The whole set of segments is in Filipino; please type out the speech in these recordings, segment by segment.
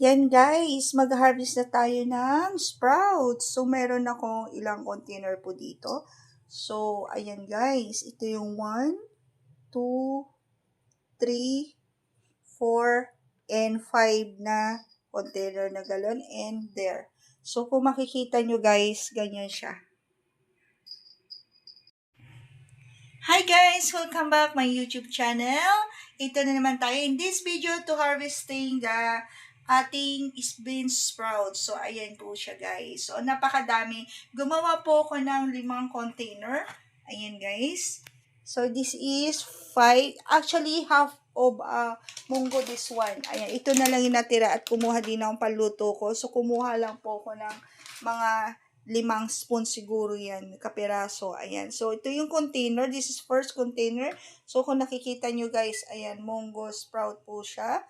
Yan guys, mag-harvest na tayo ng sprouts. So, meron akong ilang container po dito. So, ayan guys, ito yung 1, 2, 3, 4, and 5 na container na galon and there. So, kung makikita nyo guys, ganyan siya. Hi guys! Welcome back my YouTube channel. Ito na naman tayo in this video to harvesting the ating bean sprouts. So, ayan po siya guys. So, napakadami. Gumawa po ako ng 5 container. Ayan guys. So, this is 5. Actually, half of munggo this one. Ayan, ito na lang yung natira at kumuha din akong paluto ko. So, kumuha lang po ako ng mga 5 spoon siguro yan, kapiraso. Ayan. So, ito yung container. This is first container. So, kung nakikita nyo guys, ayan, munggo sprout po siya.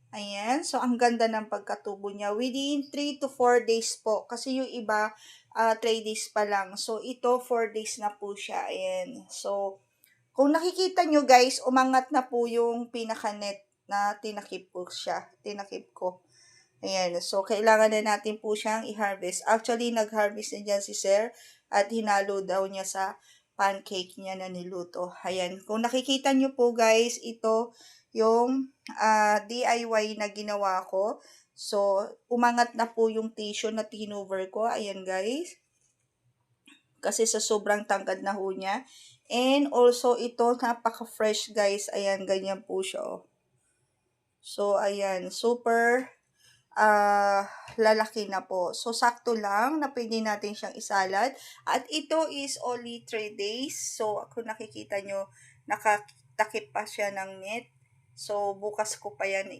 Ayan. So, ang ganda ng pagkatubo niya. Within 3 to 4 days po. Kasi yung iba, 3 days pa lang. So, ito, 4 days na po siya. Ayan. So, kung nakikita nyo guys, umangat na po yung pinaka-net na tinakip po siya. Tinakip ko. Ayan, so kailangan na natin po siyang i-harvest. Actually, nag-harvest na dyan si Sir at hinalo daw niya sa pancake niya na niluto. Ayan, kung nakikita nyo po guys, ito yung DIY na ginawa ko. So, umangat na po yung tissue na tinover ko. Ayan guys. Kasi sa sobrang tangkad na ho niya. And also, ito napaka-fresh guys. Ayan, ganyan po siya. Oh. So, ayan, super lalaki na po. So, sakto lang na pwede natin siyang isalad. At ito is only 3 days. So, kung nakikita nyo, nakatakip pa siya ng net. So, bukas ko pa yan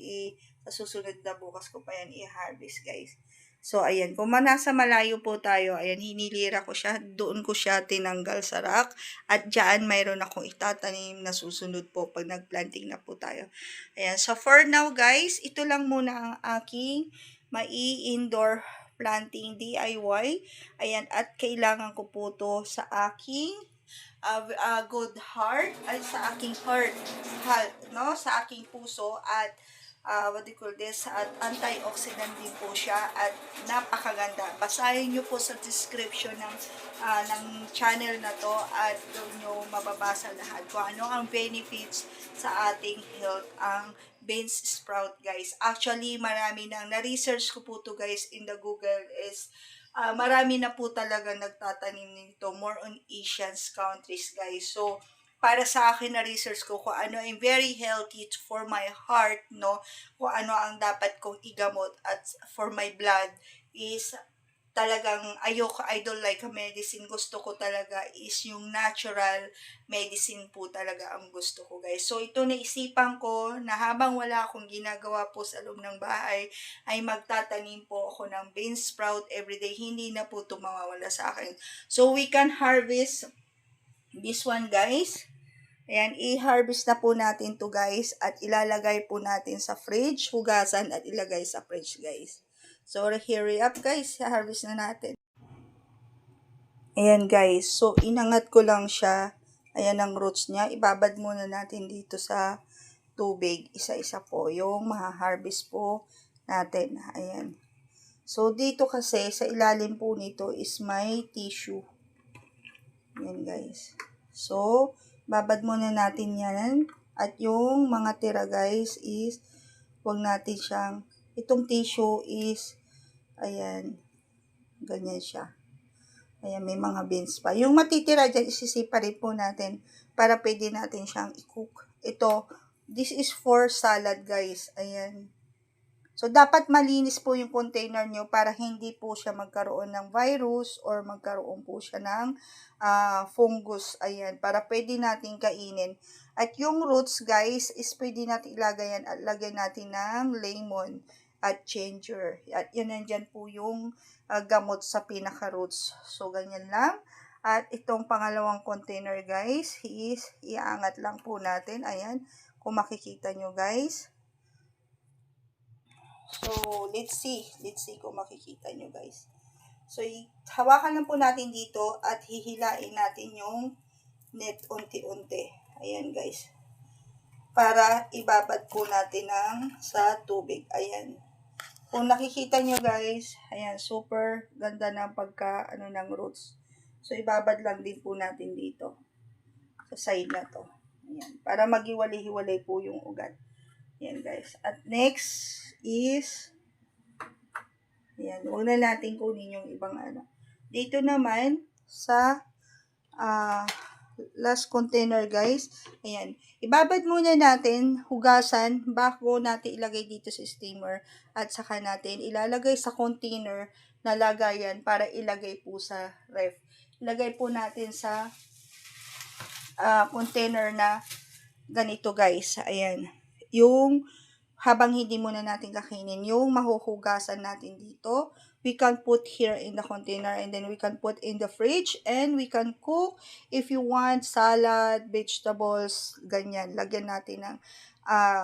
sa susunod na bukas ko pa yan i-harvest, guys. So, ayan. Kung nasa malayo po tayo, ayan, hinilira ko siya. Doon ko siya tinanggal sa rack. At dyan, mayroon akong itatanim na susunod po pag nagplanting na po tayo. Ayan. So, for now, guys, ito lang muna ang aking mai-indoor planting DIY. Ayan. At kailangan ko po to sa aking good heart, ay sa aking heart, no? Sa aking puso at what do you call this, at antioxidant din po siya at napakaganda. Basahin nyo po sa description ng channel na to at doon nyo mababasa lahat kung ano ang benefits sa ating health ang beans sprout guys. Actually, marami nang na-research ko po to guys in the Google is marami na po talaga nagtatanim nito, more on Asian countries guys. So, para sa akin na research ko kung ano ay very healthy for my heart, no? Kung ano ang dapat kong igamot at for my blood is talagang I don't like a medicine. Gusto ko talaga is yung natural medicine po talaga ang gusto ko guys. So ito naisipan ko na habang wala akong ginagawa po sa loob ng bahay ay magtatanim po ako ng bean sprout everyday. Hindi na po ito mawawala sa akin. So we can harvest this one guys. Ayan, i-harvest na po natin to guys at ilalagay po natin sa fridge, hugasan at ilagay sa fridge guys. So, hurry up guys, i-harvest na natin. Ayan guys, so inangat ko lang siya. Ayan ang roots niya. Ibabad muna natin dito sa tubig. Isa-isa po yung maha-harvest po natin. Ayan. So, dito kasi sa ilalim po nito is may tissue. Ayan guys. So, babad muna natin yan. At yung mga tira guys is, huwag natin siyang, itong tissue is, ayan, ganyan siya. Ayan, may mga beans pa. Yung matitira dyan, isisipa rin po natin para pwede natin siyang i-cook. Ito, this is for salad guys. Ayan. So, dapat malinis po yung container nyo para hindi po siya magkaroon ng virus or magkaroon po siya ng fungus. Ayan, para pwede natin kainin. At yung roots, guys, is pwede natin ilagay yan at lagyan natin ng lemon at ginger. At yun nandyan po yung gamot sa pinaka-roots. So, ganyan lang. At itong pangalawang container, guys, is iaangat lang po natin. Ayan, kung makikita nyo, guys. So, let's see. Let's see kung makikita nyo, guys. So, hawakan lang po natin dito at hihilain natin yung net unti-unti. Ayan, guys. Para ibabad po natin sa tubig. Ayan. Kung nakikita nyo guys, ayan, super ganda ng pagka, ng roots. So, ibabad lang din po natin dito. Sa side na to. Ayan, para maghiwalay-hiwalay po yung ugat. Ayan guys. At next is, ayan, huwag na natin kunin yung ibang Dito naman, sa last container guys, ayan, ibabad muna natin, hugasan, bago natin ilagay dito sa steamer, at saka natin ilalagay sa container na lagayan para ilagay po sa ref. Ilagay po natin sa container na ganito guys, ayan, yung habang hindi muna natin kakainin, yung mahuhugasan natin dito, we can put here in the container and then we can put in the fridge and we can cook. If you want salad, vegetables, ganyan, lagyan natin ng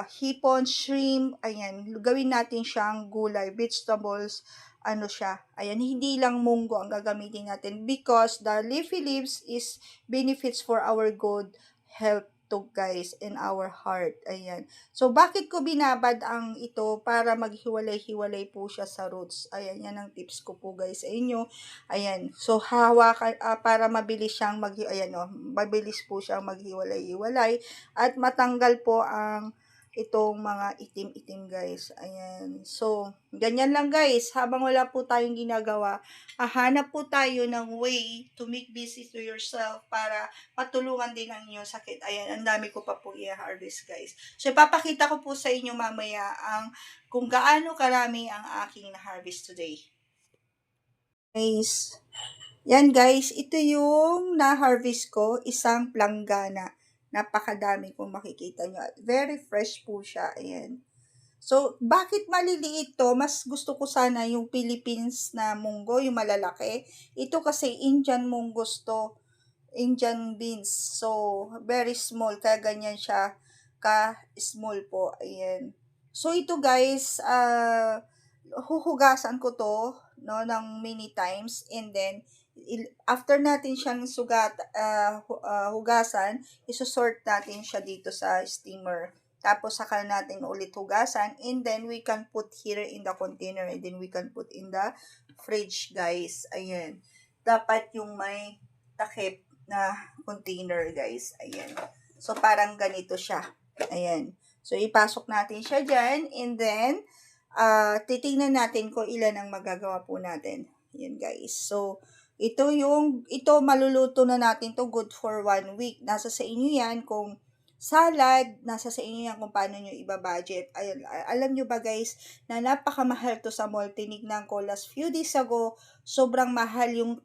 hipon, shrimp, ayan, gawin natin siyang gulay, vegetables, siya, ayan, hindi lang munggo ang gagamitin natin because the leafy leaves is benefits for our good health to guys in our heart, ayan. So, bakit ko binabad ang ito para maghiwalay-hiwalay po siya sa roots? Ayan, yan ang tips ko po guys sa inyo. Ayan, so hawakan, para mabilis siyang mabilis po siyang maghiwalay-hiwalay at matanggal po ang itong mga itim-itim guys. Ayan, so ganyan lang guys, habang wala po tayong ginagawa, hanap po tayo ng way to make busy to yourself para matulungan din ang inyong sakit. Ayan, ang dami ko pa po i-harvest guys. So, ipapakita ko po sa inyo mamaya kung gaano karami ang aking na-harvest today. Guys, yan guys, ito yung na-harvest ko, isang planggana. Napakadami kung makikita nyo. Very fresh po siya. Ayan. So, bakit maliliit to? Mas gusto ko sana yung Philippines na munggo, yung malalaki. Ito kasi Indian munggos to. Indian beans. So, very small. Kaya ganyan siya ka-small po. Ayan. So, ito guys, huhugasan ko to, no, ng many times. And then, after natin siyang hugasan, isusort natin siya dito sa steamer. Tapos, saka natin ulit hugasan. And then, we can put here in the container. And then, we can put in the fridge, guys. Ayan. Dapat yung may takip na container, guys. Ayan. So, parang ganito siya. Ayan. So, ipasok natin siya dyan. And then, titingnan natin kung ilan ang magagawa po natin. Ayan, guys. So, ito maluluto na natin to good for 1 week. Nasa sa inyo yan kung salad, nasa sa inyo yan kung paano nyo iba-budget. Ayun, alam nyo ba guys, na napakamahal to sa mall. Tinignan ko last few days ago, sobrang mahal yung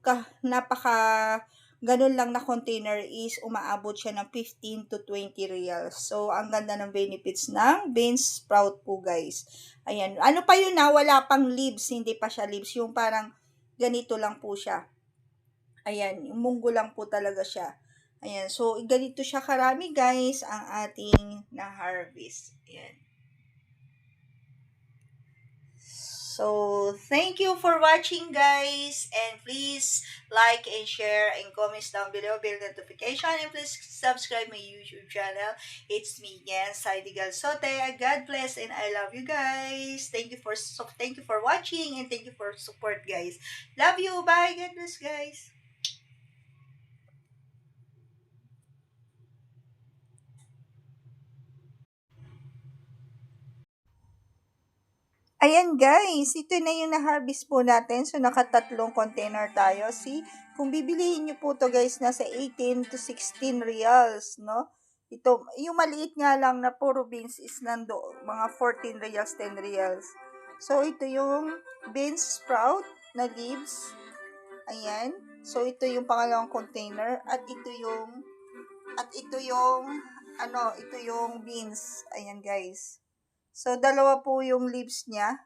ganun lang na container is umaabot siya ng 15 to 20 reals. So, ang ganda ng benefits ng beans sprout po guys. Ayan, ano pa yun wala pang leaves, hindi pa siya leaves. Yung parang ganito lang po siya. Ayan, yung munggo lang po talaga siya. Ayan, so ganito siya karami guys ang ating na-harvest. Ayan. So, thank you for watching guys, and please like and share and comments down below, bell notification, and please subscribe my YouTube channel. It's me again, Saidigal Sote. God bless and I love you guys. Thank you for watching and thank you for support guys. Love you. Bye. God bless guys. Ayan guys, ito na yung na-harvest po natin. So, nakatatlong container tayo. See, kung bibilihin nyo po to guys, nasa 18 to 16 reals, no? Ito, yung maliit nga lang na puro beans is mga 14 reals, 10 reals. So, ito yung beans sprout na leaves. Ayan. So, ito yung pangalawang container. Ito yung beans. Ayan guys. So, dalawa po yung leaves niya.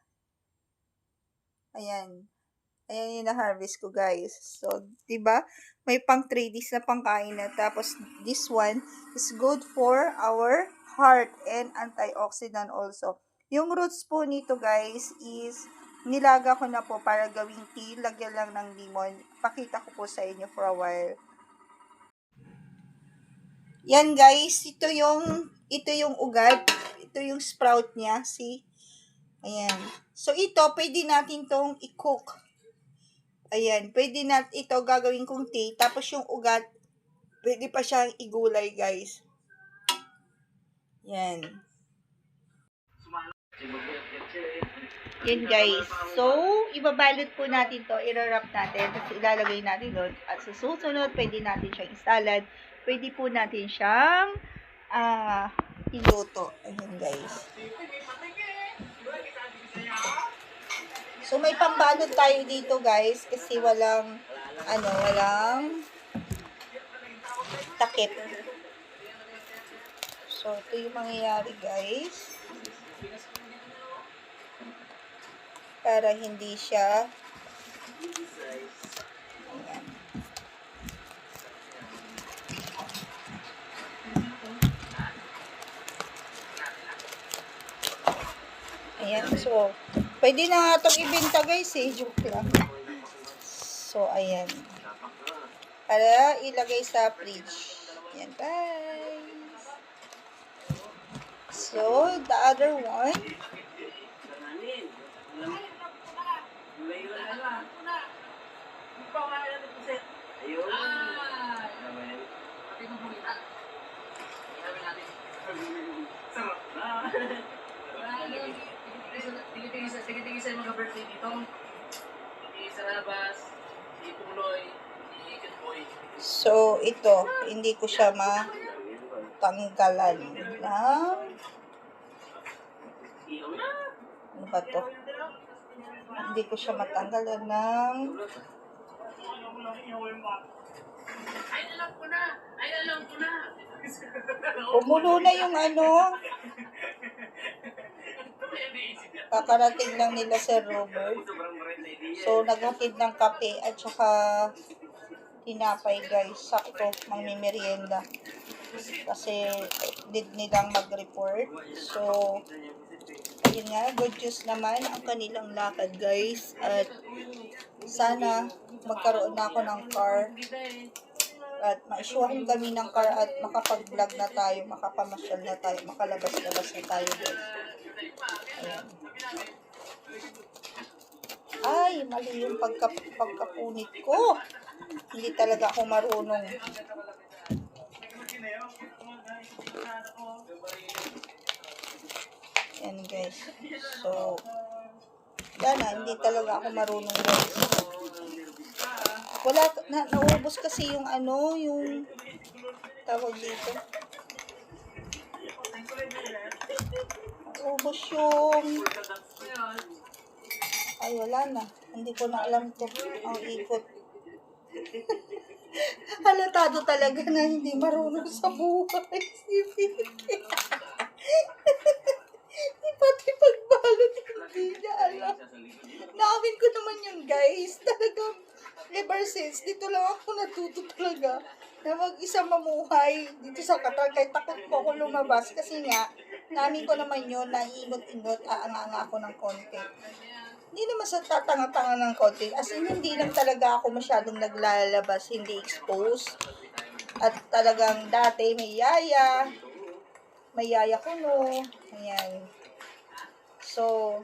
Ayan. Ayan yung na-harvest ko, guys. So, diba? May pang 3 days na pangkain na. Tapos, this one is good for our heart and antioxidant also. Yung roots po nito, guys, is nilaga ko na po para gawing tea. Lagyan lang ng limon. Pakita ko po sa inyo for a while. Yan, guys. Ito yung ugat. Ito yung sprout niya. See? Ayan. So, ito, pwede natin tong i-cook. Ayan. Pwede natin ito gagawin kong tea. Tapos yung ugat, pwede pa siyang igulay, guys. Yan. Yan, guys. So, ibabalot po natin to. I-wrap natin. Tapos ilalagay natin doon. At sa susunod, pwede natin siyang isalad. Pwede po natin siyang iluto. Ayan, guys. So, may pambalot tayo dito, guys. Kasi walang takip. So, ito yung mangyayari, guys. Para hindi siya ayan. So, pwede na nga itong ibenta, guys, eh. Joke lang. So, ayan. Para ilagay sa fridge. Ayan, guys. So, the other one. Tingin sa mga birthday dito. Si Sarabas, si Puloy, si Kitboy. So, ito, hindi ko siya matanggalan ng ano ba to? Hindi ko siya matanggalan ng Ay, alam ko na! Ay, alam ko na! kumulo na yung ano. Kakarating lang nila Sir Robert. So, naghatid ng kape at saka tinapay, guys. Sakto, mangmimerienda. Kasi, need nilang mag-report. So, yun nga, good news naman ang kanilang lakad, guys. At sana magkaroon na ako ng car. At maisyuhan kami ng car at makapag-vlog na tayo, makapamasyal na tayo, makalabas-labas na tayo, guys. Ayan. Ay, mali yung pagkapunit ko. Hindi talaga ako marunong. Ayan, guys. So, hindi talaga ako marunong, guys. Wala, naubos kasi yung yung tawag dito. Naubos yung ay, wala na. Hindi ko na alam to. Ang ikot. Halatado talaga na hindi marunong sa buhay. Si Vicky. Pati pagbalot, hindi niya alam. Naamin ko naman yun, guys. Talagang, ever since, dito lang ako natuto talaga na mag-isa mamuhay dito sa Qatar. Kahit takot po ako lumabas kasi nga, namin ko naman yun, naiingot-ingot, aanga ako ng konti. Hindi naman sa tatanga-tanga ng konti. As in, hindi lang talaga ako masyadong naglalabas, hindi exposed. At talagang dati may yaya ko no. Ayan. So,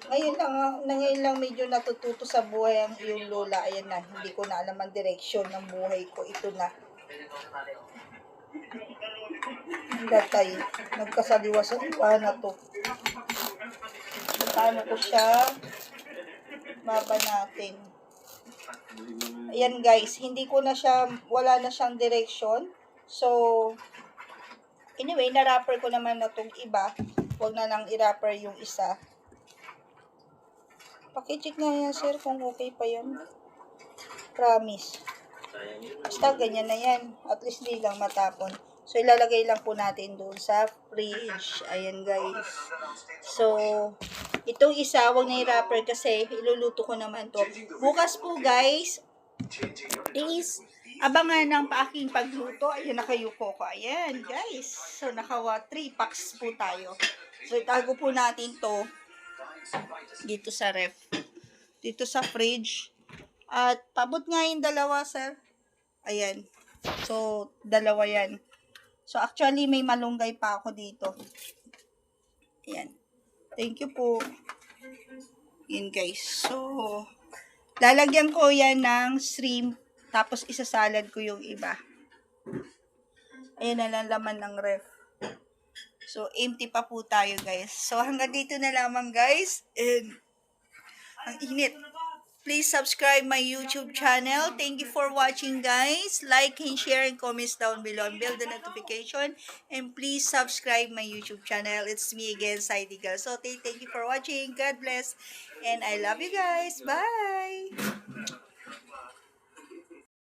ngayon lang medyo natututo sa buhay ang iyong lola. Ayan na, hindi ko na alam ang direksyon ng buhay ko. Ito na. Datay, nagkasaliwa-saliwa na to. Paano ko siya babanatin. Ayan, guys, wala na siyang direksyon. So, anyway, na-wrapper ko naman na itong iba. Huwag na nang i-wrapper yung isa. Pakicheck nga yan, sir, kung okay pa yan. Promise. Basta ganyan na yan. At least di lang matapon. So, ilalagay lang po natin doon sa fridge. Ayan, guys. So, itong isa, huwag na i-wrapper kasi iluluto ko naman to. Bukas po, guys, is abangan ng aking pagluto. Ayan, nakayuko ko. Ayan, guys. So, 3 packs po tayo. So, itago po natin to dito sa ref. Dito sa fridge. At pabot nga yung dalawa, sir. Ayan. So, dalawa yan. So, actually, may malunggay pa ako dito. Ayan. Thank you po. Yun guys. So, lalagyan ko yan ng shrimp. Tapos isasalad ko yung iba. Ayan na lang laman ng ref. So, empty pa po tayo guys. So, hanggang dito na lamang guys. And, ang init. Please subscribe my YouTube channel. Thank you for watching guys. Like and share and comments down below and bell the notification. And please subscribe my YouTube channel. It's me again, Saidigal. So thank you for watching. God bless. And I love you guys. Bye!